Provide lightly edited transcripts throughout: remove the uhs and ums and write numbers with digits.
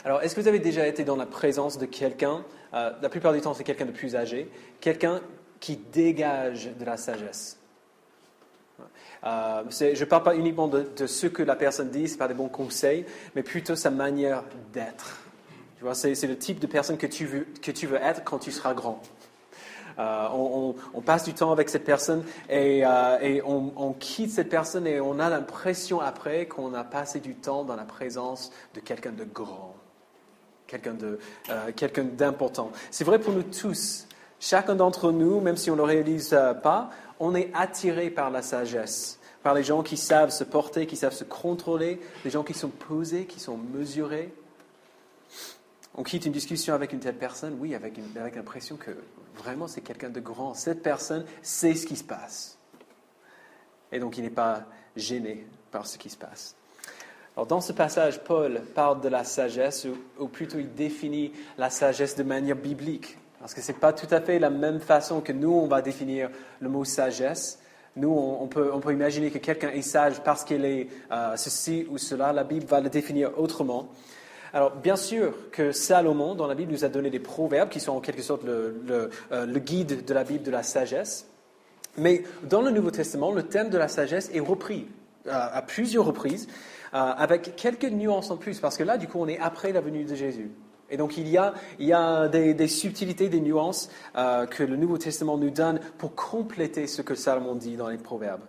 Alors, est-ce que vous avez déjà été dans la présence de quelqu'un, la plupart du temps c'est quelqu'un de plus âgé, quelqu'un qui dégage de la sagesse? Je ne parle pas uniquement de ce que la personne dit, ce n'est pas des bons conseils, mais plutôt sa manière d'être. Tu vois, c'est le type de personne que tu veux être quand tu seras grand. On passe du temps avec cette personne et on quitte cette personne et on a l'impression après qu'on a passé du temps dans la présence de quelqu'un de grand, quelqu'un d'important. C'est vrai pour nous tous. Chacun d'entre nous, même si on ne le réalise pas, on est attiré par la sagesse, par les gens qui savent se porter, qui savent se contrôler, les gens qui sont posés, qui sont mesurés. On quitte une discussion avec une telle personne, oui, avec l'impression que vraiment c'est quelqu'un de grand. Cette personne sait ce qui se passe. Et donc il n'est pas gêné par ce qui se passe. Alors dans ce passage, Paul parle de la sagesse, ou plutôt il définit la sagesse de manière biblique. Parce que ce n'est pas tout à fait la même façon que nous, on va définir le mot sagesse. Nous, on peut imaginer que quelqu'un est sage parce qu'il est ceci ou cela. La Bible va le définir autrement. Alors, bien sûr que Salomon, dans la Bible, nous a donné des proverbes qui sont en quelque sorte le guide de la Bible de la sagesse. Mais dans le Nouveau Testament, le thème de la sagesse est repris à plusieurs reprises, avec quelques nuances en plus. Parce que là, du coup, on est après la venue de Jésus. Et donc, il y a des subtilités, des nuances que le Nouveau Testament nous donne pour compléter ce que Salomon dit dans les Proverbes.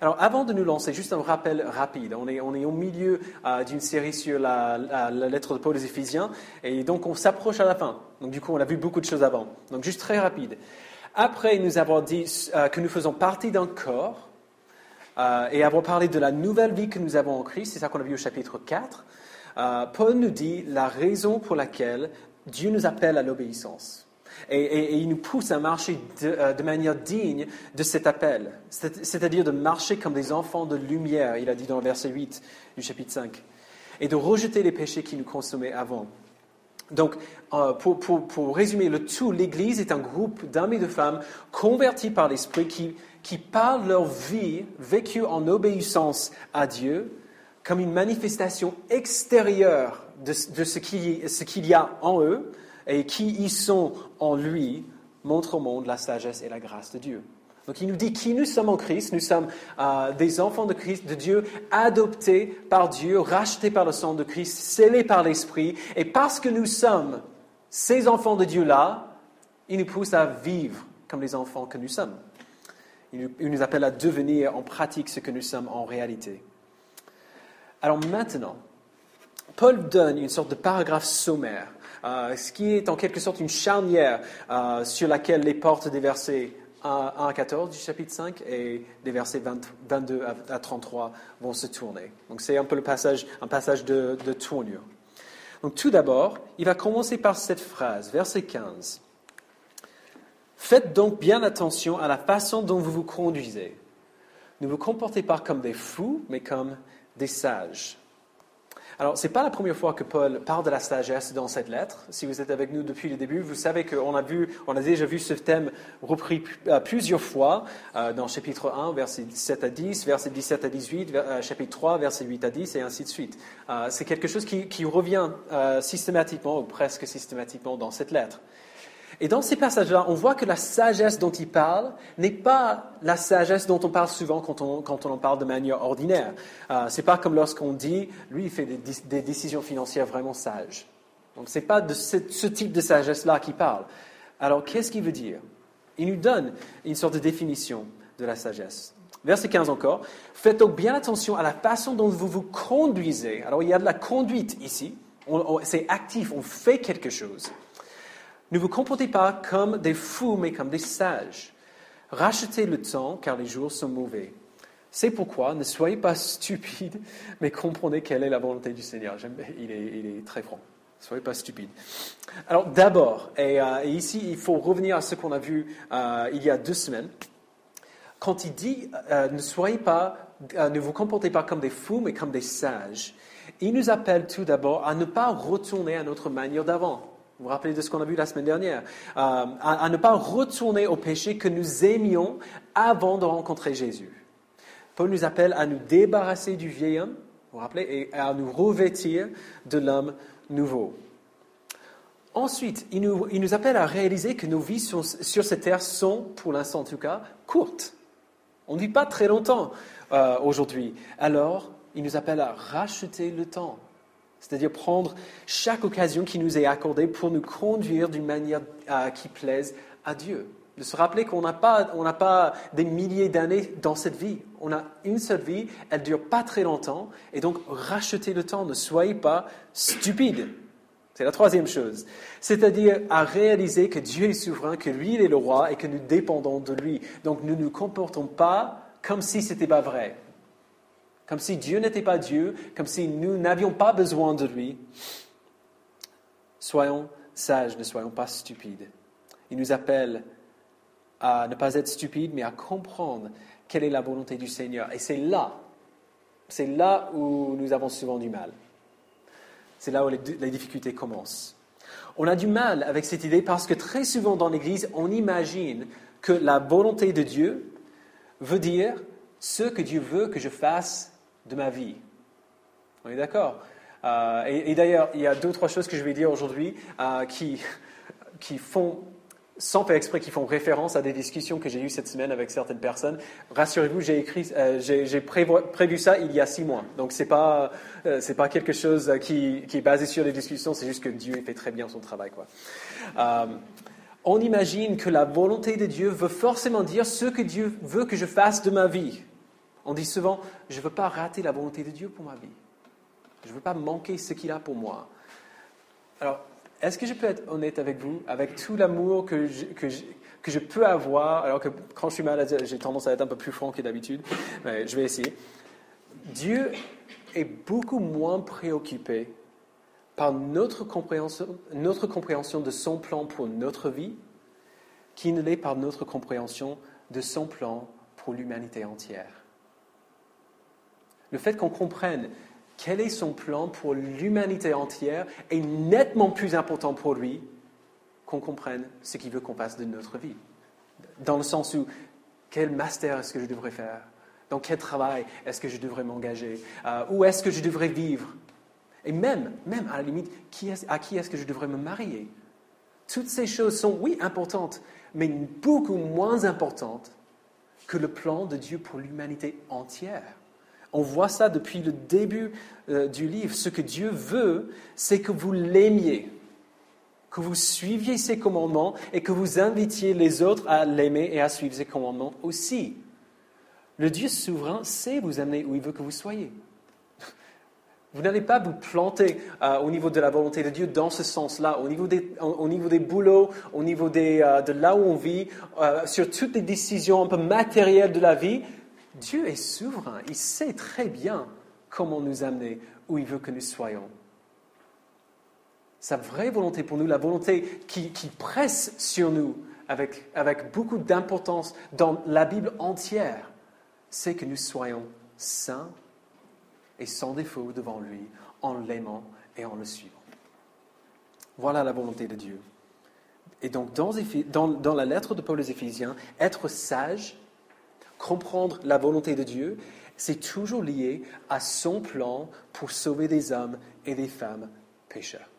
Alors, avant de nous lancer, juste un rappel rapide. On est au milieu d'une série sur la lettre de Paul aux Éphésiens, et donc on s'approche à la fin. Donc, du coup, on a vu beaucoup de choses avant. Donc, juste très rapide. Après nous avoir dit que nous faisons partie d'un corps, et avoir parlé de la nouvelle vie que nous avons en Christ, c'est ça qu'on a vu au chapitre 4, Paul nous dit la raison pour laquelle Dieu nous appelle à l'obéissance. Et il nous pousse à marcher de manière digne de cet appel, c'est-à-dire de marcher comme des enfants de lumière, il a dit dans le verset 8 du chapitre 5, et de rejeter les péchés qui nous consommaient avant. Donc, pour résumer le tout, l'Église est un groupe d'hommes et de femmes convertis par l'Esprit qui parlent leur vie vécue en obéissance à Dieu comme une manifestation extérieure de ce qu'il y a en eux et qui y sont en lui, montre au monde la sagesse et la grâce de Dieu. Donc il nous dit qui nous sommes en Christ, nous sommes des enfants de Christ, de Dieu, adoptés par Dieu, rachetés par le sang de Christ, scellés par l'Esprit. Et parce que nous sommes ces enfants de Dieu-là, il nous pousse à vivre comme les enfants que nous sommes. Il nous appelle à devenir en pratique ce que nous sommes en réalité. Alors maintenant, Paul donne une sorte de paragraphe sommaire, ce qui est en quelque sorte une charnière sur laquelle les portes des versets 1 à 14 du chapitre 5 et des versets 22 à 33 vont se tourner. Donc c'est un peu un passage de tournure. Donc tout d'abord, il va commencer par cette phrase, verset 15. « Faites donc bien attention à la façon dont vous vous conduisez. Ne vous comportez pas comme des fous, mais comme des sages. » Alors, ce n'est pas la première fois que Paul parle de la sagesse dans cette lettre. Si vous êtes avec nous depuis le début, vous savez qu'on a déjà vu ce thème repris plusieurs fois dans chapitre 1, versets 7 à 10, versets 17 à 18, chapitre 3, versets 8 à 10, et ainsi de suite. C'est quelque chose qui revient systématiquement, ou presque systématiquement, dans cette lettre. Et dans ces passages-là, on voit que la sagesse dont il parle n'est pas la sagesse dont on parle souvent quand on en parle de manière ordinaire. Ce n'est pas comme lorsqu'on dit, lui, il fait des décisions financières vraiment sages. Donc, ce n'est pas de ce type de sagesse-là qu'il parle. Alors, qu'est-ce qu'il veut dire? Il nous donne une sorte de définition de la sagesse. Verset 15 encore. « Faites donc bien attention à la façon dont vous vous conduisez. » Alors, il y a de la conduite ici. C'est actif, on fait quelque chose. Ne vous comportez pas comme des fous, mais comme des sages. Rachetez le temps, car les jours sont mauvais. C'est pourquoi ne soyez pas stupides, mais comprenez quelle est la volonté du Seigneur. Il est très franc. Ne soyez pas stupides. Alors d'abord, et ici il faut revenir à ce qu'on a vu il y a 2 semaines. Quand il dit ne vous comportez pas comme des fous, mais comme des sages, il nous appelle tout d'abord à ne pas retourner à notre manière d'avant. Vous vous rappelez de ce qu'on a vu la semaine dernière, à ne pas retourner au péché que nous aimions avant de rencontrer Jésus. Paul nous appelle à nous débarrasser du vieil homme, vous vous rappelez, et à nous revêtir de l'homme nouveau. Ensuite, il nous appelle à réaliser que nos vies sur cette terre sont, pour l'instant en tout cas, courtes. On ne vit pas très longtemps aujourd'hui. Alors, il nous appelle à racheter le temps. C'est-à-dire prendre chaque occasion qui nous est accordée pour nous conduire d'une manière qui plaise à Dieu. De se rappeler qu'on n'a pas des milliers d'années dans cette vie. On a une seule vie, elle ne dure pas très longtemps. Et donc, rachetez le temps, ne soyez pas stupides. C'est la troisième chose. C'est-à-dire à réaliser que Dieu est souverain, que lui, il est le roi et que nous dépendons de lui. Donc, nous ne nous comportons pas comme si ce n'était pas vrai. Comme si Dieu n'était pas Dieu, comme si nous n'avions pas besoin de lui. Soyons sages, ne soyons pas stupides. Il nous appelle à ne pas être stupides, mais à comprendre quelle est la volonté du Seigneur. Et c'est là où nous avons souvent du mal. C'est là où les difficultés commencent. On a du mal avec cette idée parce que très souvent dans l'Église, on imagine que la volonté de Dieu veut dire ce que Dieu veut que je fasse de ma vie. On est d'accord? Et d'ailleurs, il y a 2 ou 3 choses que je vais dire aujourd'hui qui font, sans faire exprès, qui font référence à des discussions que j'ai eues cette semaine avec certaines personnes. Rassurez-vous, j'ai prévu ça il y a 6 mois. Donc, c'est pas quelque chose qui est basé sur les discussions, c'est juste que Dieu fait très bien son travail, quoi. On imagine que la volonté de Dieu veut forcément dire ce que Dieu veut que je fasse de ma vie. On dit souvent, je ne veux pas rater la volonté de Dieu pour ma vie. Je ne veux pas manquer ce qu'il a pour moi. Alors, est-ce que je peux être honnête avec vous, avec tout l'amour que je peux avoir, alors que quand je suis malade, j'ai tendance à être un peu plus franc que d'habitude, mais je vais essayer. Dieu est beaucoup moins préoccupé par notre compréhension de son plan pour notre vie qu'il ne l'est par notre compréhension de son plan pour l'humanité entière. Le fait qu'on comprenne quel est son plan pour l'humanité entière est nettement plus important pour lui qu'on comprenne ce qu'il veut qu'on fasse de notre vie. Dans le sens où, quel master est-ce que je devrais faire? Dans quel travail est-ce que je devrais m'engager? Où est-ce que je devrais vivre? Et même à la limite, à qui est-ce que je devrais me marier? Toutes ces choses sont, oui, importantes, mais beaucoup moins importantes que le plan de Dieu pour l'humanité entière. On voit ça depuis le début du livre. Ce que Dieu veut, c'est que vous l'aimiez, que vous suiviez ses commandements et que vous invitiez les autres à l'aimer et à suivre ses commandements aussi. Le Dieu souverain sait vous amener où il veut que vous soyez. Vous n'allez pas vous planter au niveau de la volonté de Dieu dans ce sens-là, au niveau des boulots, au niveau de là où on vit, sur toutes les décisions un peu matérielles de la vie. Dieu est souverain, il sait très bien comment nous amener où il veut que nous soyons. Sa vraie volonté pour nous, la volonté qui presse sur nous avec beaucoup d'importance dans la Bible entière, c'est que nous soyons saints et sans défaut devant lui, en l'aimant et en le suivant. Voilà la volonté de Dieu. Et donc, dans la lettre de Paul aux Éphésiens, être sage, comprendre la volonté de Dieu, c'est toujours lié à son plan pour sauver des hommes et des femmes pécheurs.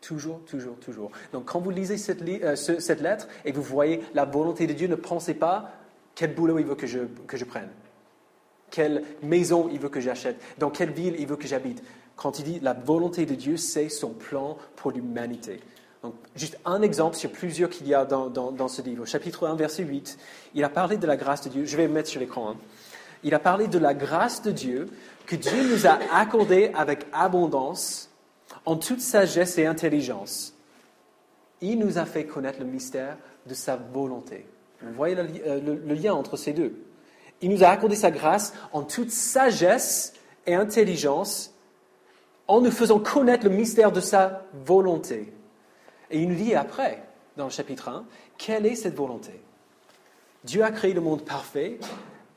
Toujours, toujours, toujours. Donc, quand vous lisez cette lettre et vous voyez la volonté de Dieu, ne pensez pas quel boulot il veut que je prenne, quelle maison il veut que j'achète, dans quelle ville il veut que j'habite. Quand il dit la volonté de Dieu, c'est son plan pour l'humanité. Donc, juste un exemple sur plusieurs qu'il y a dans ce livre. Chapitre 1, verset 8, il a parlé de la grâce de Dieu. Je vais le mettre sur l'écran. Il a parlé de la grâce de Dieu que Dieu nous a accordée avec abondance, en toute sagesse et intelligence. Il nous a fait connaître le mystère de sa volonté. Vous voyez le lien entre ces deux. Il nous a accordé sa grâce en toute sagesse et intelligence, en nous faisant connaître le mystère de sa volonté. Et il nous dit après, dans le chapitre 1, quelle est cette volonté? Dieu a créé le monde parfait,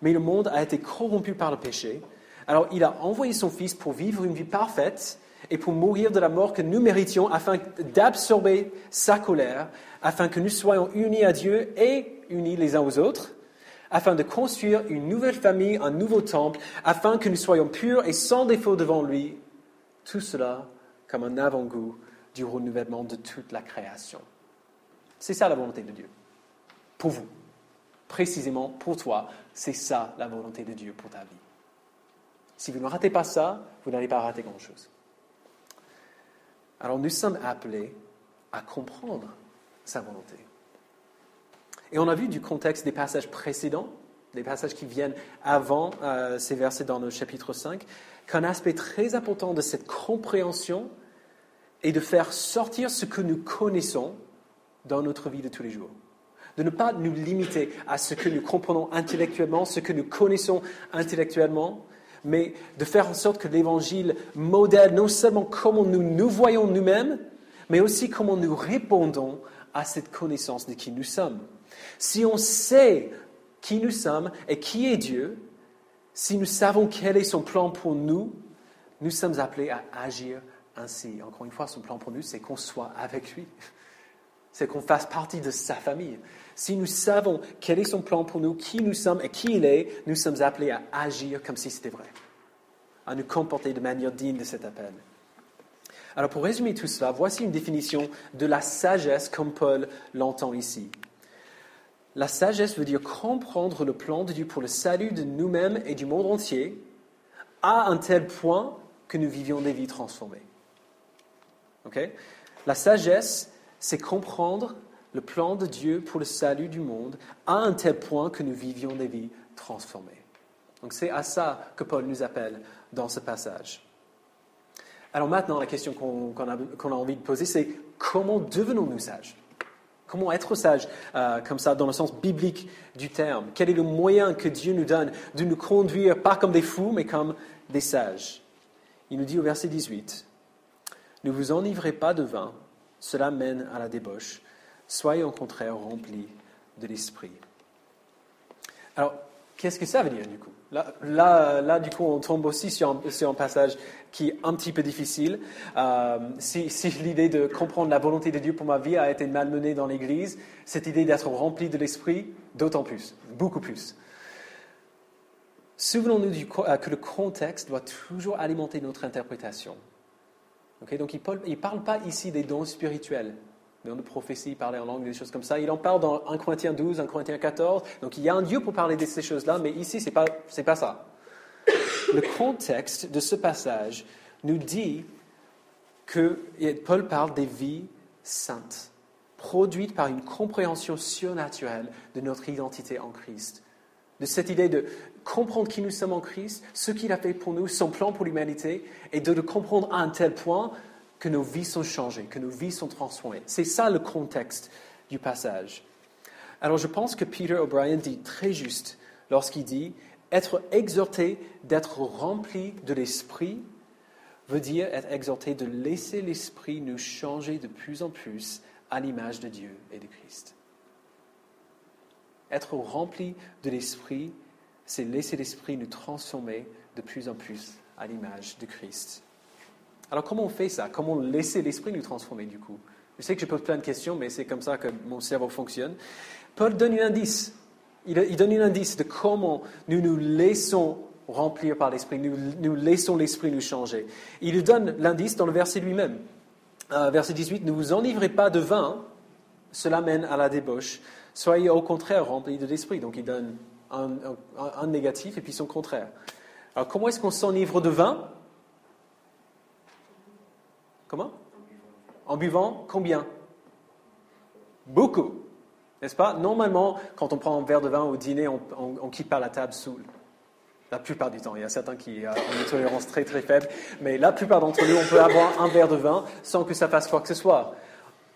mais le monde a été corrompu par le péché. Alors il a envoyé son Fils pour vivre une vie parfaite et pour mourir de la mort que nous méritions afin d'absorber sa colère, afin que nous soyons unis à Dieu et unis les uns aux autres, afin de construire une nouvelle famille, un nouveau temple, afin que nous soyons purs et sans défaut devant lui. Tout cela comme un avant-goût du renouvellement de toute la création. C'est ça la volonté de Dieu. Pour vous. Précisément pour toi, c'est ça la volonté de Dieu pour ta vie. Si vous ne ratez pas ça, vous n'allez pas rater grand-chose. Alors nous sommes appelés à comprendre sa volonté. Et on a vu du contexte des passages précédents, des passages qui viennent avant ces versets dans le chapitre 5, qu'un aspect très important de cette compréhension est de faire sortir ce que nous connaissons dans notre vie de tous les jours. De ne pas nous limiter à ce que nous comprenons intellectuellement, ce que nous connaissons intellectuellement, mais de faire en sorte que l'Évangile modèle non seulement comment nous voyons nous-mêmes, mais aussi comment nous répondons à cette connaissance de qui nous sommes. Si on sait qui nous sommes et qui est Dieu, si nous savons quel est son plan pour nous, nous sommes appelés à agir ainsi. Encore une fois, son plan pour nous, c'est qu'on soit avec lui. C'est qu'on fasse partie de sa famille. Si nous savons quel est son plan pour nous, qui nous sommes et qui il est, nous sommes appelés à agir comme si c'était vrai, à nous comporter de manière digne de cet appel. Alors pour résumer tout cela, voici une définition de la sagesse comme Paul l'entend ici. La sagesse veut dire comprendre le plan de Dieu pour le salut de nous-mêmes et du monde entier à un tel point que nous vivions des vies transformées. Okay? La sagesse, c'est comprendre le plan de Dieu pour le salut du monde à un tel point que nous vivions des vies transformées. Donc c'est à ça que Paul nous appelle dans ce passage. Alors maintenant, la question qu'on a envie de poser, c'est comment devenons-nous sages ? Comment être sage comme ça, dans le sens biblique du terme ? Quel est le moyen que Dieu nous donne de nous conduire, pas comme des fous, mais comme des sages ? Il nous dit au verset 18, « Ne vous enivrez pas de vin, cela mène à la débauche. Soyez au contraire remplis de l'esprit. » Alors, qu'est-ce que ça veut dire du coup ? Là, du coup, on tombe aussi sur un passage qui est un petit peu difficile. Si l'idée de comprendre la volonté de Dieu pour ma vie a été malmenée dans l'Église, cette idée d'être rempli de l'esprit, d'autant plus, beaucoup plus. Souvenons-nous que le contexte doit toujours alimenter notre interprétation. Okay, donc il ne parle pas ici des dons spirituels, des dons de prophétie, parler en langue, des choses comme ça. Il en parle dans 1 Corinthiens 12, 1 Corinthiens 14. Donc il y a un Dieu pour parler de ces choses-là, mais ici, ce n'est pas ça. Le contexte de ce passage nous dit que Paul parle des vies saintes, produites par une compréhension surnaturelle de notre identité en Christ. De cette idée de comprendre qui nous sommes en Christ, ce qu'il a fait pour nous, son plan pour l'humanité, et de le comprendre à un tel point que nos vies sont changées, que nos vies sont transformées. C'est ça le contexte du passage. Alors je pense que Peter O'Brien dit très juste lorsqu'il dit « Être exhorté d'être rempli de l'Esprit veut dire être exhorté de laisser l'Esprit nous changer de plus en plus à l'image de Dieu et de Christ. » Être rempli de l'Esprit, c'est laisser l'Esprit nous transformer de plus en plus à l'image de Christ. Alors comment on fait ça ? Comment laisser l'Esprit nous transformer du coup ? Je sais que je pose plein de questions, mais c'est comme ça que mon cerveau fonctionne. Paul donne un indice. Il donne un indice de comment nous nous laissons remplir par l'Esprit, nous laissons l'Esprit nous changer. Il nous donne l'indice dans le verset lui-même. Verset 18, « Ne vous enivrez pas de vin, cela mène à la débauche. Soyez au contraire remplis de l'Esprit. » Donc il donne un négatif et puis son contraire. Alors comment est-ce qu'on s'enivre de vin ? Comment ? En buvant combien ? Beaucoup. N'est-ce pas ? Normalement, quand on prend un verre de vin au dîner, on quitte pas la table saoul. La plupart du temps. Il y a certains qui ont une tolérance très très faible. Mais la plupart d'entre nous, on peut avoir un verre de vin sans que ça fasse quoi que ce soit.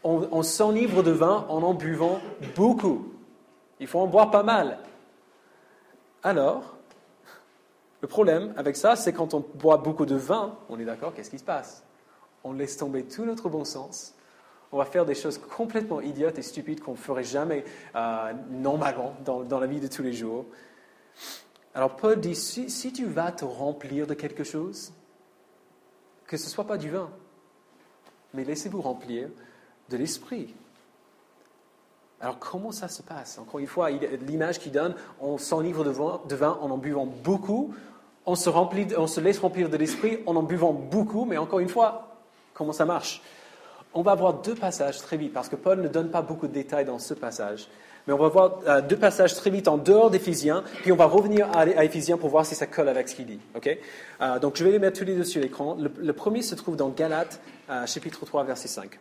On s'enivre de vin en buvant beaucoup. Il faut en boire pas mal. Alors, le problème avec ça, c'est quand on boit beaucoup de vin, on est d'accord, qu'est-ce qui se passe ? On laisse tomber tout notre bon sens. On va faire des choses complètement idiotes et stupides qu'on ne ferait jamais normalement dans la vie de tous les jours. Alors Paul dit, si tu vas te remplir de quelque chose, que ce ne soit pas du vin, mais laissez-vous remplir de l'Esprit. Alors comment ça se passe ? Encore une fois, l'image qu'il donne, on s'enivre de vin en buvant beaucoup, on se laisse remplir de l'Esprit en buvant beaucoup, mais encore une fois, Comment ça marche? On va voir deux passages très vite, parce que Paul ne donne pas beaucoup de détails dans ce passage. Mais on va voir deux passages très vite en dehors d'Éphésiens, puis on va revenir à Éphésiens pour voir si ça colle avec ce qu'il dit. Okay? Donc je vais les mettre tous les deux sur l'écran. Le premier se trouve dans Galates, chapitre 3, verset 5.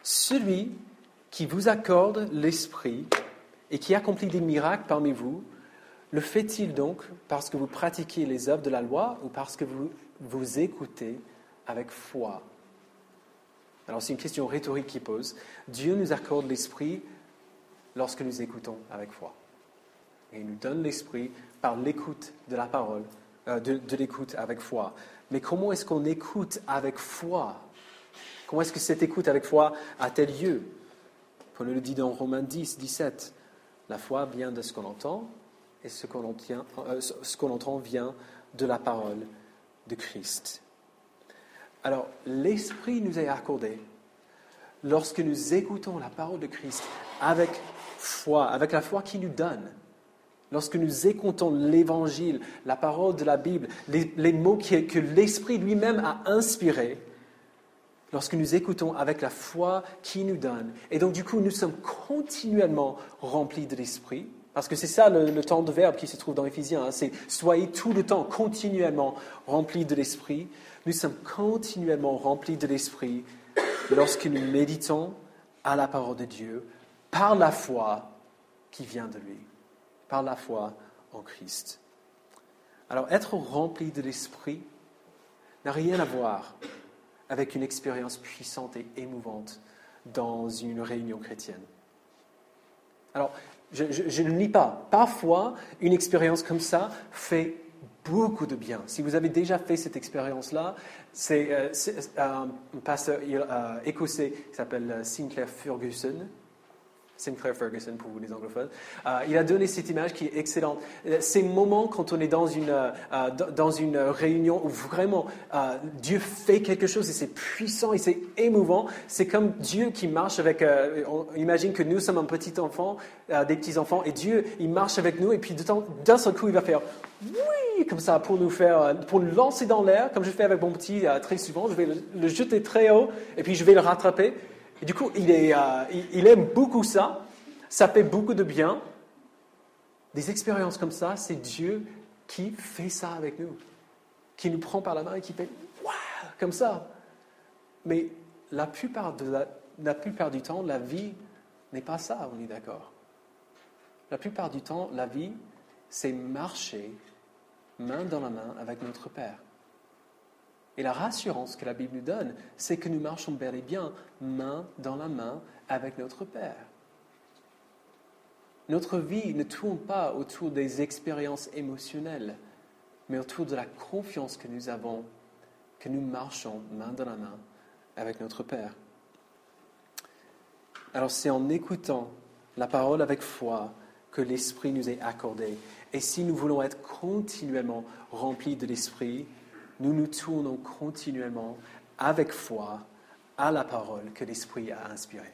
Celui qui vous accorde l'Esprit et qui accomplit des miracles parmi vous, le fait-il donc parce que vous pratiquez les œuvres de la loi ou parce que vous écoutez avec foi? Alors c'est une question rhétorique qui pose. Dieu nous accorde l'Esprit lorsque nous écoutons avec foi. Et il nous donne l'Esprit par l'écoute de la parole, de l'écoute avec foi. Mais comment est-ce qu'on écoute avec foi? Comment est-ce que cette écoute avec foi a-t-elle lieu? Paul le dit dans Romains 10, 17. La foi vient de ce qu'on entend, et ce qu'on entend vient de la parole de Christ. Alors, l'Esprit nous est accordé lorsque nous écoutons la parole de Christ avec foi, avec la foi qu'il nous donne. Lorsque nous écoutons l'Évangile, la parole de la Bible, les mots que l'Esprit lui-même a inspirés, lorsque nous écoutons avec la foi qu'il nous donne. Et donc, du coup, nous sommes continuellement remplis de l'Esprit. Parce que c'est ça le temps de verbe qui se trouve dans Éphésiens. Hein, c'est « soyez tout le temps continuellement remplis de l'Esprit ». Nous sommes continuellement remplis de l'Esprit lorsque nous méditons à la parole de Dieu par la foi qui vient de lui, par la foi en Christ. Alors, être rempli de l'Esprit n'a rien à voir avec une expérience puissante et émouvante dans une réunion chrétienne. Alors, je ne nie pas. Parfois, une expérience comme ça fait beaucoup de bien. Si vous avez déjà fait cette expérience-là, c'est un pasteur écossais qui s'appelle Sinclair Ferguson pour vous les anglophones. Il a donné cette image qui est excellente. Ces moments quand on est dans une réunion où vraiment Dieu fait quelque chose et c'est puissant et c'est émouvant, c'est comme Dieu qui marche avec... on imagine que nous sommes un petit enfant, des petits-enfants, et Dieu, il marche avec nous et puis d'un seul coup, il va faire oui, comme ça, pour nous lancer dans l'air, comme je fais avec mon petit très souvent. Je vais le jeter très haut et puis je vais le rattraper. Et du coup, il aime beaucoup ça. Ça fait beaucoup de bien. Des expériences comme ça, c'est Dieu qui fait ça avec nous. Qui nous prend par la main et qui fait « waouh » comme ça. Mais la plupart du temps, la vie n'est pas ça, on est d'accord. La plupart du temps, la vie, c'est marcher main dans la main avec notre Père. Et la rassurance que la Bible nous donne, c'est que nous marchons bel et bien main dans la main avec notre Père. Notre vie ne tourne pas autour des expériences émotionnelles, mais autour de la confiance que nous avons, que nous marchons main dans la main avec notre Père. Alors c'est en écoutant la parole avec foi que l'Esprit nous est accordé. Et si nous voulons être continuellement remplis de l'Esprit, nous nous tournons continuellement avec foi à la parole que l'Esprit a inspirée.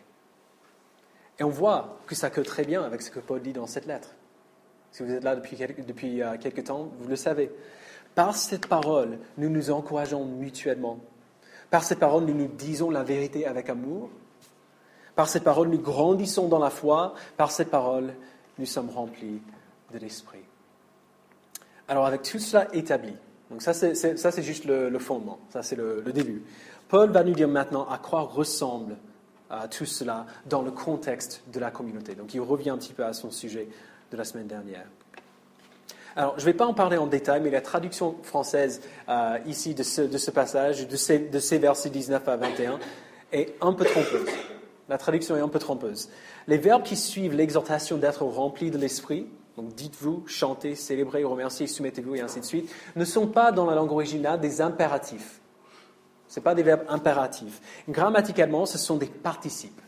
Et on voit que ça colle très bien avec ce que Paul dit dans cette lettre. Si vous êtes là depuis quelque temps, vous le savez. Par cette parole, nous nous encourageons mutuellement. Par cette parole, nous nous disons la vérité avec amour. Par cette parole, nous grandissons dans la foi. Par cette parole, nous sommes remplis de l'Esprit. Alors, avec tout cela établi, donc ça c'est juste le fondement, ça c'est le début. Paul va nous dire maintenant à quoi ressemble tout cela dans le contexte de la communauté. Donc il revient un petit peu à son sujet de la semaine dernière. Alors je ne vais pas en parler en détail, mais la traduction française ici de ce passage, de ces versets 19 à 21, est un peu trompeuse. La traduction est un peu trompeuse. Les verbes qui suivent l'exhortation d'être remplis de l'esprit, donc dites-vous, chantez, célébrez, remerciez, soumettez-vous et ainsi de suite, ne sont pas dans la langue originale des impératifs. Ce ne sont pas des verbes impératifs. Grammaticalement, ce sont des participes,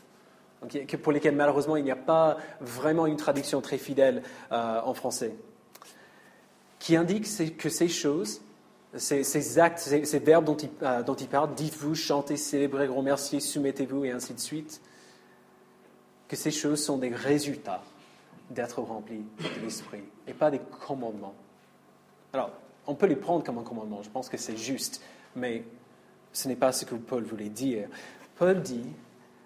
pour lesquels malheureusement il n'y a pas vraiment une traduction très fidèle en français, qui indiquent que ces choses, ces actes, ces verbes dont il parle, dites-vous, chantez, célébrez, remerciez, soumettez-vous et ainsi de suite, que ces choses sont des résultats d'être remplis de l'esprit et pas des commandements. Alors, on peut les prendre comme un commandement, je pense que c'est juste, mais ce n'est pas ce que Paul voulait dire. Paul dit,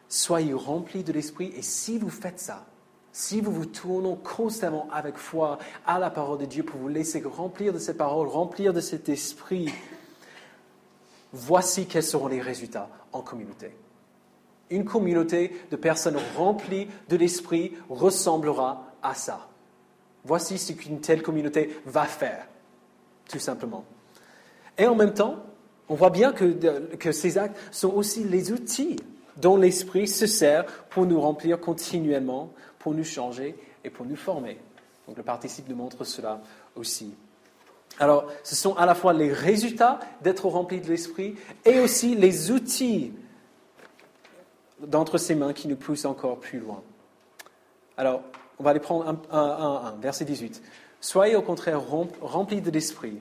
soyez remplis de l'Esprit, et si vous faites ça, si vous vous tournez constamment avec foi à la parole de Dieu pour vous laisser remplir de cette parole, remplir de cet esprit, voici quels seront les résultats en communauté. Une communauté de personnes remplies de l'esprit ressemblera à ça. Voici ce qu'une telle communauté va faire, tout simplement. Et en même temps, on voit bien que ces actes sont aussi les outils dont l'Esprit se sert pour nous remplir continuellement, pour nous changer et pour nous former. Donc le participe nous montre cela aussi. Alors, ce sont à la fois les résultats d'être remplis de l'Esprit et aussi les outils d'entre ses mains qui nous poussent encore plus loin. Alors, on va les prendre un, verset 18. « Soyez au contraire remplis de l'Esprit.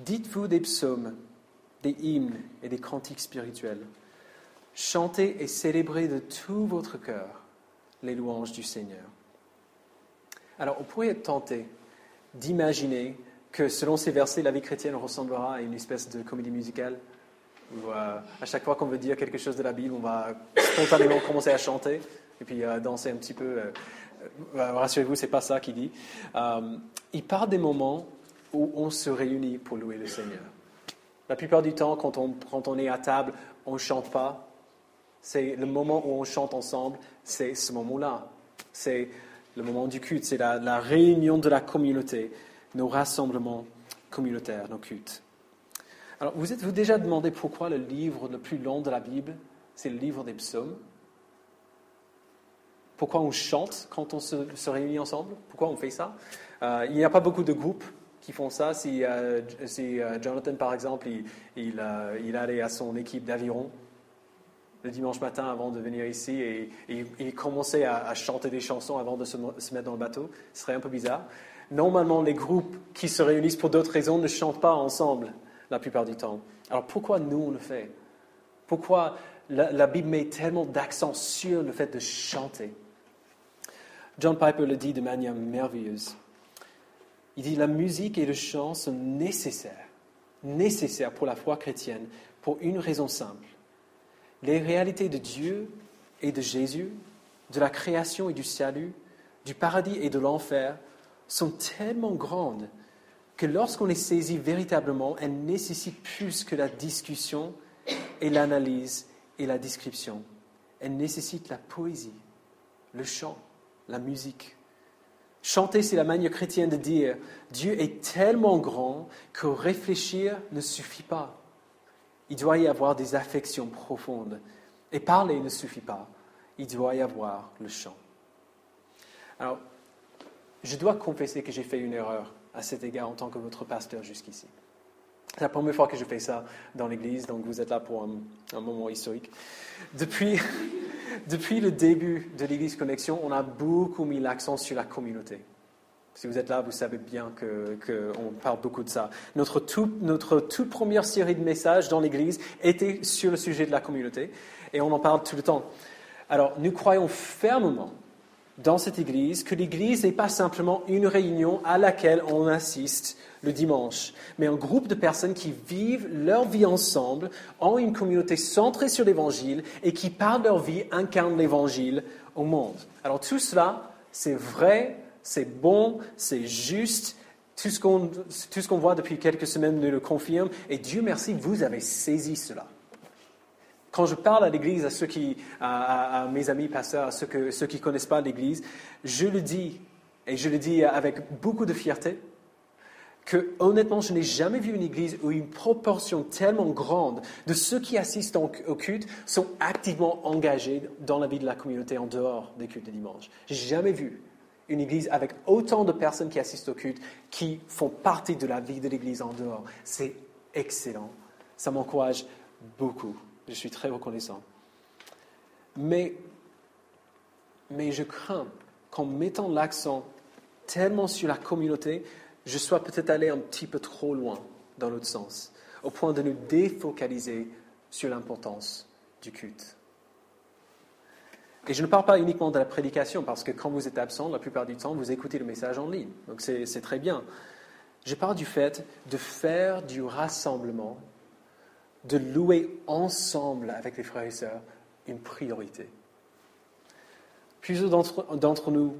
Dites-vous des psaumes, des hymnes et des cantiques spirituels. Chantez et célébrez de tout votre cœur les louanges du Seigneur. » Alors, on pourrait être tenté d'imaginer que selon ces versets, la vie chrétienne ressemblera à une espèce de comédie musicale où à chaque fois qu'on veut dire quelque chose de la Bible, on va spontanément commencer à chanter et puis danser un petit peu. Rassurez-vous, ce n'est pas ça qu'il dit. Il parle des moments où on se réunit pour louer le Seigneur. La plupart du temps, quand on est à table, on ne chante pas. C'est le moment où on chante ensemble, c'est ce moment-là. C'est le moment du culte, c'est la réunion de la communauté, nos rassemblements communautaires, nos cultes. Alors, vous êtes-vous déjà demandé pourquoi le livre le plus long de la Bible, c'est le livre des psaumes? Pourquoi on chante quand on se réunit ensemble? Pourquoi on fait ça? Il n'y a pas beaucoup de groupes qui font ça. Si Jonathan, par exemple, il allait à son équipe d'aviron le dimanche matin avant de venir ici et il commençait à chanter des chansons avant de se mettre dans le bateau, ce serait un peu bizarre. Normalement, les groupes qui se réunissent pour d'autres raisons ne chantent pas ensemble la plupart du temps. Alors pourquoi nous on le fait? Pourquoi la Bible met tellement d'accent sur le fait de chanter? John Piper le dit de manière merveilleuse. Il dit, la musique et le chant sont nécessaires pour la foi chrétienne, pour une raison simple. Les réalités de Dieu et de Jésus, de la création et du salut, du paradis et de l'enfer, sont tellement grandes que lorsqu'on les saisit véritablement, elles nécessitent plus que la discussion et l'analyse et la description. Elles nécessitent la poésie, le chant, la musique. Chanter, c'est la manière chrétienne de dire Dieu est tellement grand que réfléchir ne suffit pas. Il doit y avoir des affections profondes. Et parler ne suffit pas. Il doit y avoir le chant. Alors, je dois confesser que j'ai fait une erreur à cet égard en tant que votre pasteur jusqu'ici. C'est la première fois que je fais ça dans l'Église, donc vous êtes là pour un moment historique. Depuis le début de l'Église Connexion, on a beaucoup mis l'accent sur la communauté. Si vous êtes là, vous savez bien qu'on parle beaucoup de ça. Notre toute première série de messages dans l'Église était sur le sujet de la communauté, et on en parle tout le temps. Alors, nous croyons fermement dans cette Église que l'Église n'est pas simplement une réunion à laquelle on assiste le dimanche, mais un groupe de personnes qui vivent leur vie ensemble, ont une communauté centrée sur l'Évangile et qui, par leur vie, incarnent l'Évangile au monde. Alors tout cela, c'est vrai, c'est bon, c'est juste. Tout ce qu'on voit depuis quelques semaines nous le confirme. Et Dieu merci, vous avez saisi cela. Quand je parle à l'Église, à mes amis pasteurs, à ceux qui ne connaissent pas l'Église, je le dis, et je le dis avec beaucoup de fierté, que honnêtement, je n'ai jamais vu une Église où une proportion tellement grande de ceux qui assistent au culte sont activement engagés dans la vie de la communauté en dehors des cultes de dimanche. Je n'ai jamais vu une Église avec autant de personnes qui assistent au culte qui font partie de la vie de l'Église en dehors. C'est excellent. Ça m'encourage beaucoup. Je suis très reconnaissant. Mais je crains qu'en mettant l'accent tellement sur la communauté, je sois peut-être allé un petit peu trop loin dans l'autre sens, au point de nous défocaliser sur l'importance du culte. Et je ne parle pas uniquement de la prédication, parce que quand vous êtes absent, la plupart du temps, vous écoutez le message en ligne. Donc c'est très bien. Je parle du fait de faire du rassemblement de louer ensemble avec les frères et sœurs une priorité. Plusieurs d'entre nous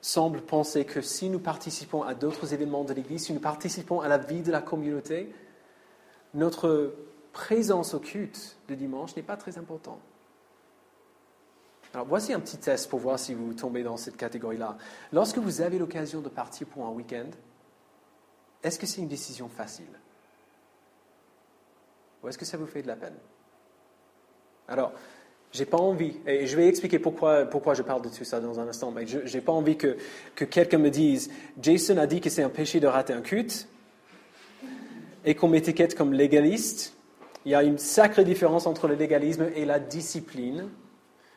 semblent penser que si nous participons à d'autres événements de l'Église, si nous participons à la vie de la communauté, notre présence au culte de dimanche n'est pas très importante. Alors voici un petit test pour voir si vous tombez dans cette catégorie-là. Lorsque vous avez l'occasion de partir pour un week-end, est-ce que c'est une décision facile? Ou est-ce que ça vous fait de la peine? Alors, j'ai pas envie, et je vais expliquer pourquoi je parle de tout ça dans un instant, mais je n'ai pas envie que quelqu'un me dise « Jason a dit que c'est un péché de rater un culte » et qu'on m'étiquette comme légaliste. Il y a une sacrée différence entre le légalisme et la discipline.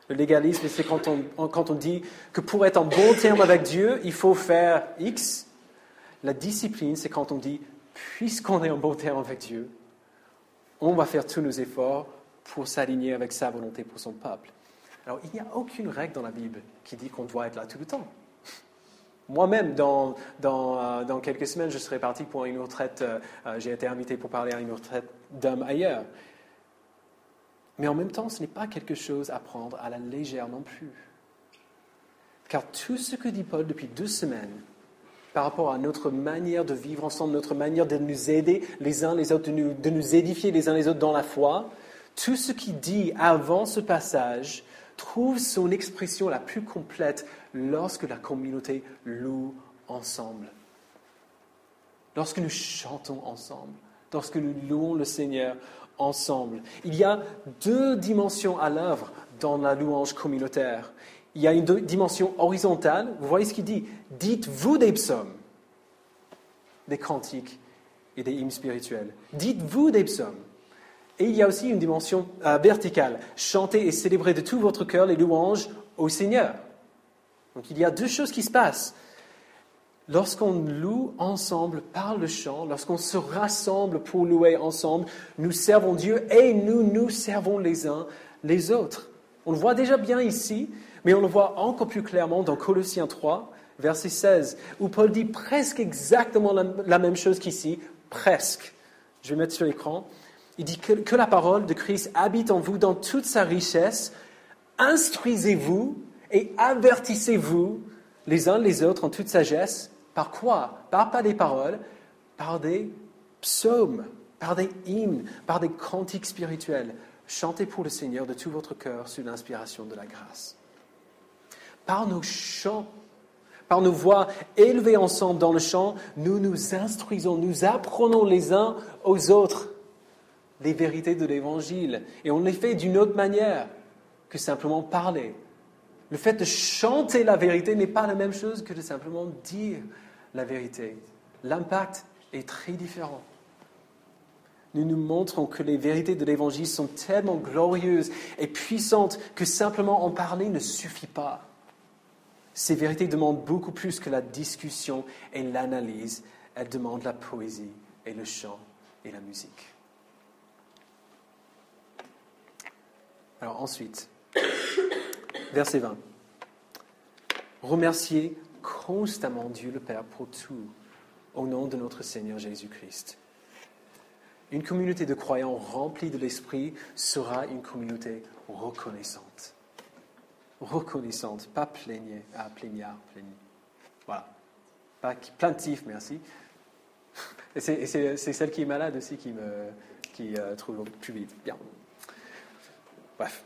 Le légalisme, c'est quand on dit que pour être en bon terme avec Dieu, il faut faire X. La discipline, c'est quand on dit, puisqu'on est en bon terme avec Dieu, on va faire tous nos efforts pour s'aligner avec sa volonté pour son peuple. Alors, il n'y a aucune règle dans la Bible qui dit qu'on doit être là tout le temps. Moi-même, dans quelques semaines, je serai parti pour une retraite. J'ai été invité pour parler à une retraite d'hommes ailleurs. Mais en même temps, ce n'est pas quelque chose à prendre à la légère non plus. Car tout ce que dit Paul depuis 2 semaines, par rapport à notre manière de vivre ensemble, notre manière de nous aider les uns les autres, de nous édifier les uns les autres dans la foi, tout ce qu'il dit avant ce passage trouve son expression la plus complète lorsque la communauté loue ensemble. Lorsque nous chantons ensemble, lorsque nous louons le Seigneur ensemble. Il y a 2 dimensions à l'œuvre dans la louange communautaire. Il y a une dimension horizontale. Vous voyez ce qu'il dit? Dites-vous des psaumes, des cantiques et des hymnes spirituels. Dites-vous des psaumes. Et il y a aussi une dimension verticale. Chantez et célébrez de tout votre cœur les louanges au Seigneur. Donc il y a 2 choses qui se passent. Lorsqu'on loue ensemble par le chant, lorsqu'on se rassemble pour louer ensemble, nous servons Dieu et nous servons les uns les autres. On le voit déjà bien ici, mais on le voit encore plus clairement dans Colossiens 3, verset 16, où Paul dit presque exactement la même chose qu'ici, presque. Je vais mettre sur l'écran. Il dit que la parole de Christ habite en vous dans toute sa richesse. Instruisez-vous et avertissez-vous les uns les autres en toute sagesse. Par quoi? Pas des paroles, par des psaumes, par des hymnes, par des cantiques spirituels. Chantez pour le Seigneur de tout votre cœur sous l'inspiration de la grâce. Par nos chants, par nos voix élevées ensemble dans le chant, nous nous instruisons, nous apprenons les uns aux autres les vérités de l'Évangile. Et on les fait d'une autre manière que simplement parler. Le fait de chanter la vérité n'est pas la même chose que de simplement dire la vérité. L'impact est très différent. Nous nous montrons que les vérités de l'Évangile sont tellement glorieuses et puissantes que simplement en parler ne suffit pas. Ces vérités demandent beaucoup plus que la discussion et l'analyse. Elles demandent la poésie et le chant et la musique. Alors ensuite, verset 20. Remerciez constamment Dieu le Père pour tout, au nom de notre Seigneur Jésus-Christ. Une communauté de croyants remplie de l'Esprit sera une communauté reconnaissante. Reconnaissante, pas plaignard. Voilà. Pas plaintif, merci. Et c'est celle qui est malade aussi qui trouve plus vite. Bien. Bref.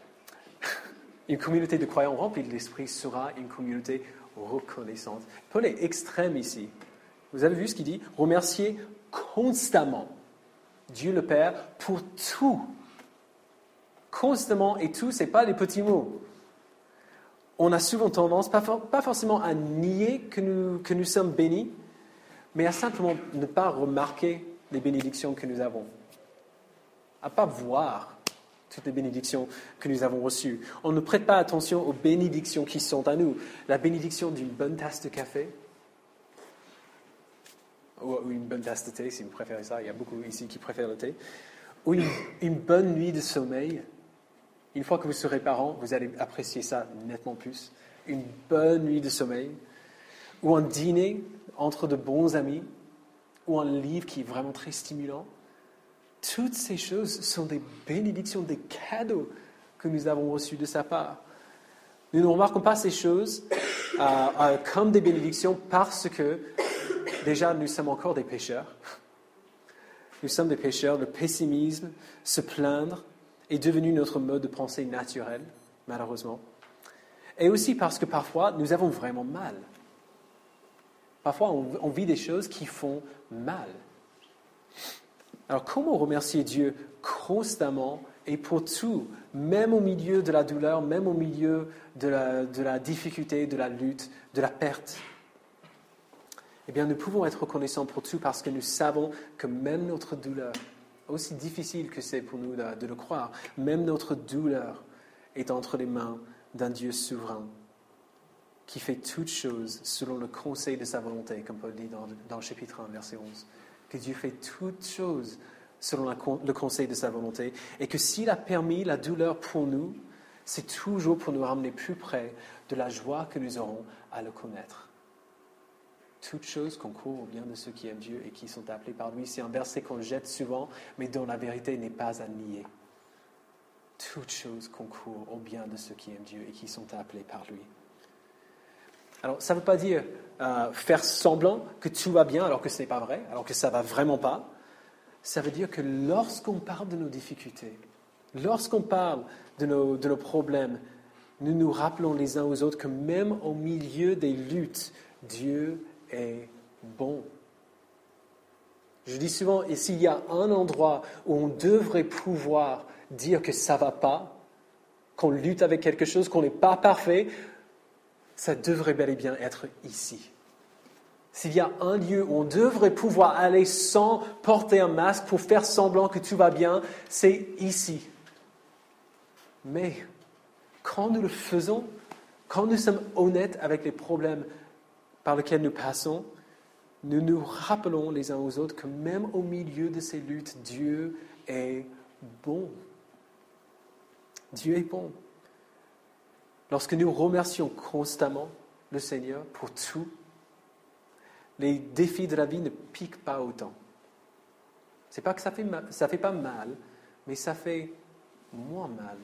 Une communauté de croyants remplie de l'Esprit sera une communauté reconnaissante. Paul est extrême ici. Vous avez vu ce qu'il dit? Remerciez constamment Dieu le Père pour tout. Constamment et tout, ce n'est pas des petits mots. On a souvent tendance, pas forcément à nier que nous sommes bénis, mais à simplement ne pas remarquer les bénédictions que nous avons. À ne pas voir toutes les bénédictions que nous avons reçues. On ne prête pas attention aux bénédictions qui sont à nous. La bénédiction d'une bonne tasse de café, ou une bonne tasse de thé, si vous préférez ça. Il y a beaucoup ici qui préfèrent le thé. Ou une bonne nuit de sommeil. Une fois que vous serez parents, vous allez apprécier ça nettement plus. Une bonne nuit de sommeil. Ou un dîner entre de bons amis. Ou un livre qui est vraiment très stimulant. Toutes ces choses sont des bénédictions, des cadeaux que nous avons reçus de sa part. Nous ne remarquons pas ces choses comme des bénédictions parce que, déjà, nous sommes encore des pécheurs. Nous sommes des pécheurs. Le pessimisme, se plaindre, est devenu notre mode de pensée naturel, malheureusement. Et aussi parce que parfois, nous avons vraiment mal. Parfois, on vit des choses qui font mal. Alors, comment remercier Dieu constamment et pour tout, même au milieu de la douleur, même au milieu de la difficulté, de la lutte, de la perte? Eh bien, nous pouvons être reconnaissants pour tout parce que nous savons que même notre douleur, aussi difficile que c'est pour nous de le croire, même notre douleur est entre les mains d'un Dieu souverain qui fait toutes choses selon le conseil de sa volonté, comme Paul dit dans le chapitre 1, verset 11. Que Dieu fait toutes choses selon le conseil de sa volonté, et que s'il a permis la douleur pour nous, c'est toujours pour nous ramener plus près de la joie que nous aurons à le connaître. Toutes choses concourent au bien de ceux qui aiment Dieu et qui sont appelés par lui. C'est un verset qu'on jette souvent, mais dont la vérité n'est pas à nier. Toutes choses concourent au bien de ceux qui aiment Dieu et qui sont appelés par lui. Alors, ça ne veut pas dire faire semblant que tout va bien alors que ce n'est pas vrai, alors que ça ne va vraiment pas. Ça veut dire que lorsqu'on parle de nos difficultés, lorsqu'on parle de nos problèmes, nous nous rappelons les uns aux autres que même au milieu des luttes, Dieu est bon. Je dis souvent, et s'il y a un endroit où on devrait pouvoir dire que ça ne va pas, qu'on lutte avec quelque chose, qu'on n'est pas parfait, ça devrait bel et bien être ici. S'il y a un lieu où on devrait pouvoir aller sans porter un masque pour faire semblant que tout va bien, c'est ici. Mais quand nous le faisons, quand nous sommes honnêtes avec les problèmes par lesquels nous passons, nous nous rappelons les uns aux autres que même au milieu de ces luttes, Dieu est bon. Dieu est bon. Lorsque nous remercions constamment le Seigneur pour tout, les défis de la vie ne piquent pas autant. C'est pas que ça fait pas mal, mais ça fait moins mal.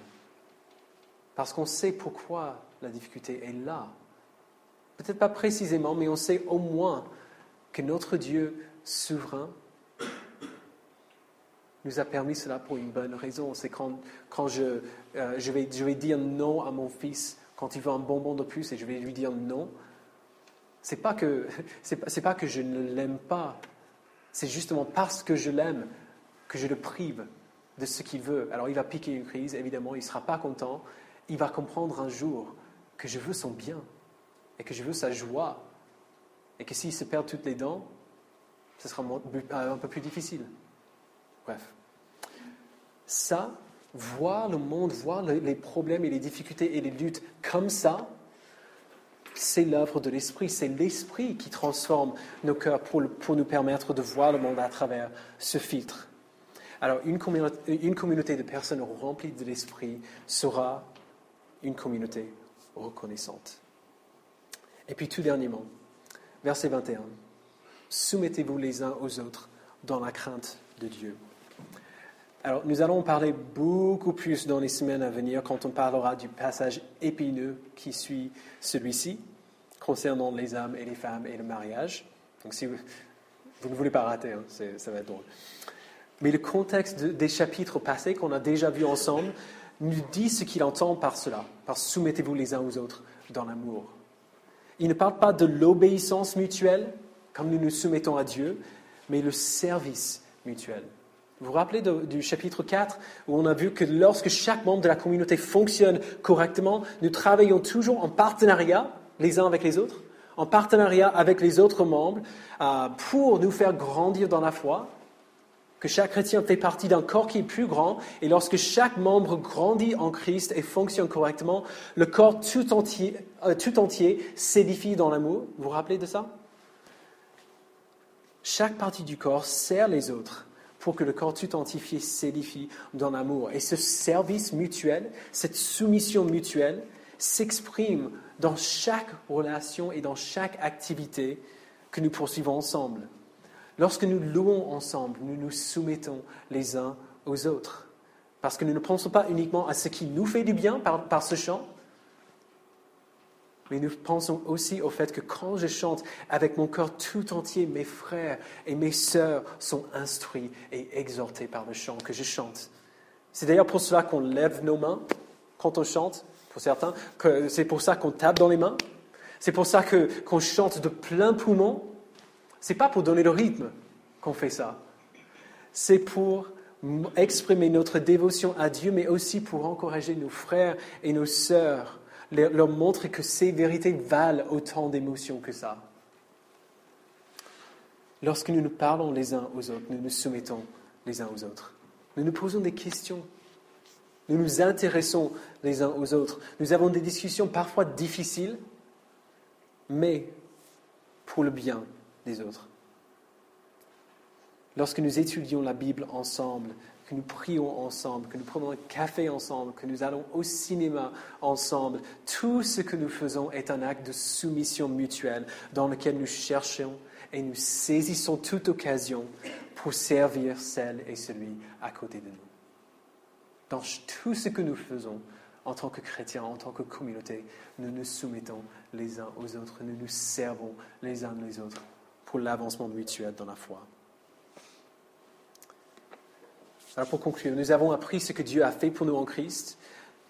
Parce qu'on sait pourquoi la difficulté est là. Peut-être pas précisément, mais on sait au moins que notre Dieu souverain nous a permis cela pour une bonne raison. C'est quand je vais dire non à mon fils quand il veut un bonbon de plus et je vais lui dire non. C'est pas que je ne l'aime pas. C'est justement parce que je l'aime que je le prive de ce qu'il veut. Alors il va piquer une crise, évidemment, il ne sera pas content. Il va comprendre un jour que je veux son bien et que je veux sa joie et que s'il se perd toutes les dents, ce sera un peu plus difficile. Bref. Ça, voir le monde, voir les problèmes et les difficultés et les luttes comme ça, c'est l'œuvre de l'Esprit. C'est l'Esprit qui transforme nos cœurs pour nous permettre de voir le monde à travers ce filtre. Alors, une communauté de personnes remplies de l'Esprit sera une communauté reconnaissante. Et puis, tout dernièrement, verset 21. Soumettez-vous les uns aux autres dans la crainte de Dieu. Alors, nous allons en parler beaucoup plus dans les semaines à venir quand on parlera du passage épineux qui suit celui-ci, concernant les hommes et les femmes et le mariage. Donc, si vous ne voulez pas rater, ça va être drôle. Mais le contexte des chapitres passés qu'on a déjà vus ensemble nous dit ce qu'il entend par cela, par soumettez-vous les uns aux autres dans l'amour. Il ne parle pas de l'obéissance mutuelle, comme nous nous soumettons à Dieu, mais le service mutuel. Vous vous rappelez du chapitre 4, où on a vu que lorsque chaque membre de la communauté fonctionne correctement, nous travaillons toujours en partenariat, les uns avec les autres, en partenariat avec les autres membres, pour nous faire grandir dans la foi, que chaque chrétien fait partie d'un corps qui est plus grand, et lorsque chaque membre grandit en Christ et fonctionne correctement, le corps tout entier s'édifie dans l'amour. Vous vous rappelez de ça? Chaque partie du corps sert les autres pour que le corps tout entier s'édifie dans l'amour. Et ce service mutuel, cette soumission mutuelle, s'exprime dans chaque relation et dans chaque activité que nous poursuivons ensemble. Lorsque nous louons ensemble, nous nous soumettons les uns aux autres. Parce que nous ne pensons pas uniquement à ce qui nous fait du bien par ce chant, mais nous pensons aussi au fait que quand je chante avec mon cœur tout entier, mes frères et mes sœurs sont instruits et exhortés par le chant que je chante. C'est d'ailleurs pour cela qu'on lève nos mains quand on chante, pour certains, que c'est pour ça qu'on tape dans les mains, c'est pour ça qu'on chante de plein poumon. C'est pas pour donner le rythme qu'on fait ça. C'est pour exprimer notre dévotion à Dieu, mais aussi pour encourager nos frères et nos sœurs, leur montrer que ces vérités valent autant d'émotions que ça. Lorsque nous nous parlons les uns aux autres, nous nous soumettons les uns aux autres. Nous nous posons des questions. Nous nous intéressons les uns aux autres. Nous avons des discussions parfois difficiles, mais pour le bien des autres. Lorsque nous étudions la Bible ensemble, que nous prions ensemble, que nous prenons un café ensemble, que nous allons au cinéma ensemble, tout ce que nous faisons est un acte de soumission mutuelle dans lequel nous cherchons et nous saisissons toute occasion pour servir celle et celui à côté de nous. Dans tout ce que nous faisons en tant que chrétiens, en tant que communauté, nous nous soumettons les uns aux autres, nous nous servons les uns les autres pour l'avancement mutuel dans la foi. Alors pour conclure, nous avons appris ce que Dieu a fait pour nous en Christ.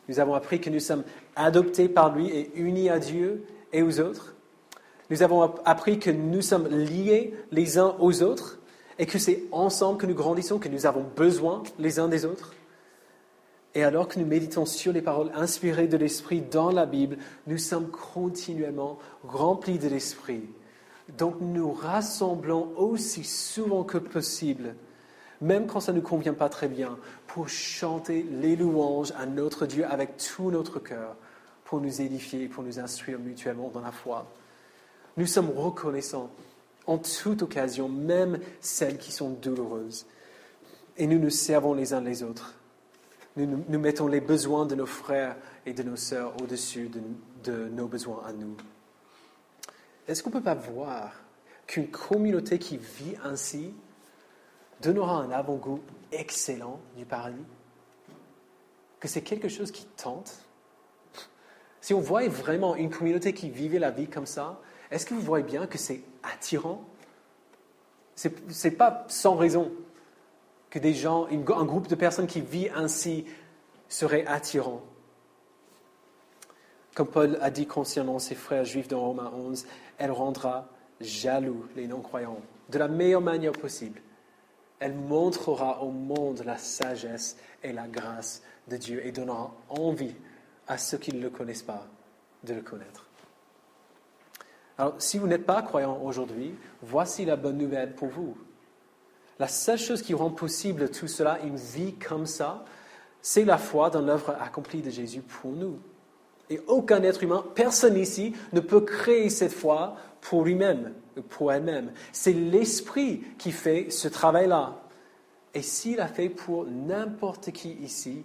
Nous avons appris que nous sommes adoptés par lui et unis à Dieu et aux autres. Nous avons appris que nous sommes liés les uns aux autres et que c'est ensemble que nous grandissons, que nous avons besoin les uns des autres. Et alors que nous méditons sur les paroles inspirées de l'Esprit dans la Bible, nous sommes continuellement remplis de l'Esprit. Donc nous rassemblons aussi souvent que possible, même quand ça ne nous convient pas très bien, pour chanter les louanges à notre Dieu avec tout notre cœur, pour nous édifier et pour nous instruire mutuellement dans la foi. Nous sommes reconnaissants en toute occasion, même celles qui sont douloureuses. Et nous nous servons les uns les autres. Nous mettons les besoins de nos frères et de nos sœurs au-dessus de nos besoins à nous. Est-ce qu'on ne peut pas voir qu'une communauté qui vit ainsi donnera un avant-goût excellent du paradis? Que c'est quelque chose qui tente? Si on voyait vraiment une communauté qui vivait la vie comme ça, est-ce que vous voyez bien que c'est attirant? C'est pas sans raison que des gens, un groupe de personnes qui vit ainsi serait attirant. Comme Paul a dit concernant ses frères juifs dans Romains 11, elle rendra jaloux les non-croyants de la meilleure manière possible. Elle montrera au monde la sagesse et la grâce de Dieu et donnera envie à ceux qui ne le connaissent pas de le connaître. Alors, si vous n'êtes pas croyant aujourd'hui, voici la bonne nouvelle pour vous. La seule chose qui rend possible tout cela, une vie comme ça, c'est la foi dans l'œuvre accomplie de Jésus pour nous. Et aucun être humain, personne ici, ne peut créer cette foi pour lui-même, pour elle-même. C'est l'Esprit qui fait ce travail-là. Et s'il a fait pour n'importe qui ici,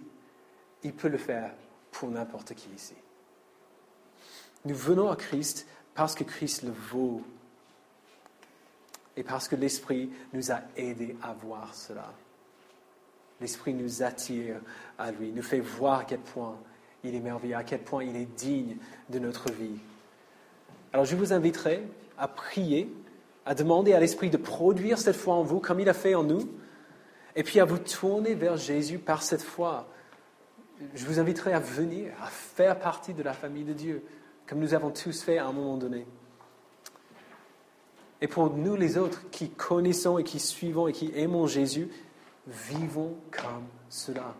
il peut le faire pour n'importe qui ici. Nous venons à Christ parce que Christ le vaut. Et parce que l'Esprit nous a aidés à voir cela. L'Esprit nous attire à lui, nous fait voir à quel point il est merveilleux, à quel point il est digne de notre vie. Alors je vous inviterai à prier, à demander à l'Esprit de produire cette foi en vous comme il a fait en nous, et puis à vous tourner vers Jésus par cette foi. Je vous inviterai à venir, à faire partie de la famille de Dieu, comme nous avons tous fait à un moment donné. Et pour nous les autres qui connaissons et qui suivons et qui aimons Jésus, vivons comme cela.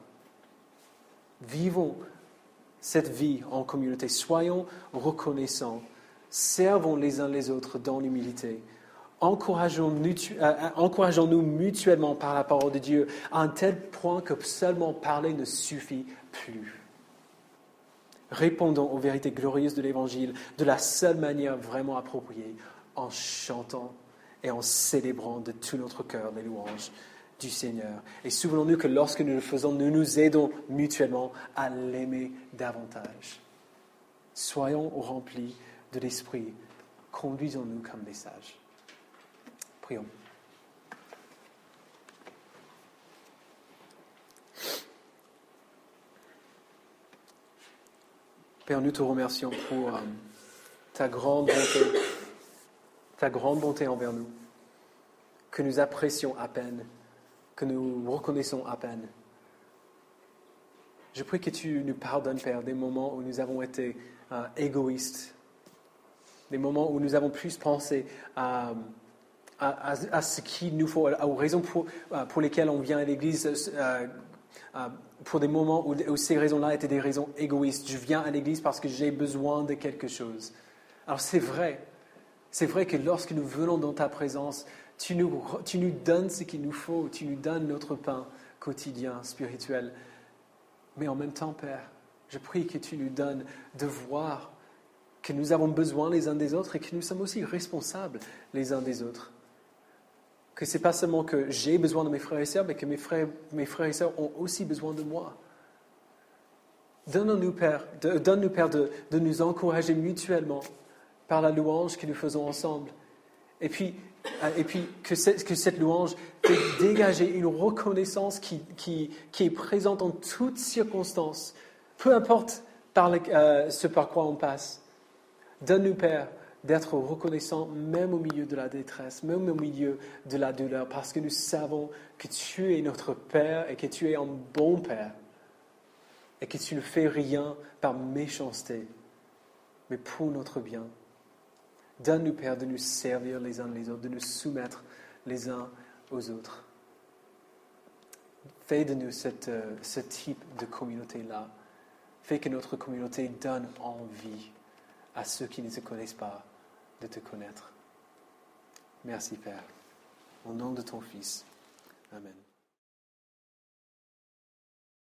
Vivons cette vie en communauté. Soyons reconnaissants. Servons les uns les autres dans l'humilité. Encourageons-nous mutuellement par la parole de Dieu à un tel point que seulement parler ne suffit plus. Répondons aux vérités glorieuses de l'Évangile de la seule manière vraiment appropriée, en chantant et en célébrant de tout notre cœur les louanges du Seigneur. Et souvenons-nous que lorsque nous le faisons, nous nous aidons mutuellement à l'aimer davantage. Soyons remplis de l'Esprit. Conduisons-nous comme des sages. Prions. Père, nous te remercions pour ta grande bonté envers nous, que nous apprécions à peine, que nous reconnaissons à peine. Je prie que tu nous pardonnes, Père, des moments où nous avons été égoïstes, des moments où nous avons plus pensé à ce qu'il nous faut, aux raisons pour lesquelles on vient à l'Église, pour des moments où ces raisons-là étaient des raisons égoïstes. Je viens à l'Église parce que j'ai besoin de quelque chose. Alors c'est vrai que lorsque nous venons dans ta présence, tu nous donnes ce qu'il nous faut, tu nous donnes notre pain quotidien, spirituel. Mais en même temps, Père, je prie que tu nous donnes de voir que nous avons besoin les uns des autres et que nous sommes aussi responsables les uns des autres. Que ce n'est pas seulement que j'ai besoin de mes frères et sœurs, mais que mes frères et sœurs ont aussi besoin de moi. Donne-nous, Père, de nous encourager mutuellement par la louange que nous faisons ensemble. Et puis que cette louange fait dégager une reconnaissance qui est présente en toutes circonstances, peu importe ce par quoi on passe. Donne-nous, Père, d'être reconnaissant même au milieu de la détresse, même au milieu de la douleur, parce que nous savons que tu es notre Père et que tu es un bon Père et que tu ne fais rien par méchanceté, mais pour notre bien. Donne-nous, Père, de nous servir les uns les autres, de nous soumettre les uns aux autres. Fais de nous ce type de communauté-là. Fais que notre communauté donne envie à ceux qui ne te connaissent pas de te connaître. Merci, Père. Au nom de ton Fils. Amen.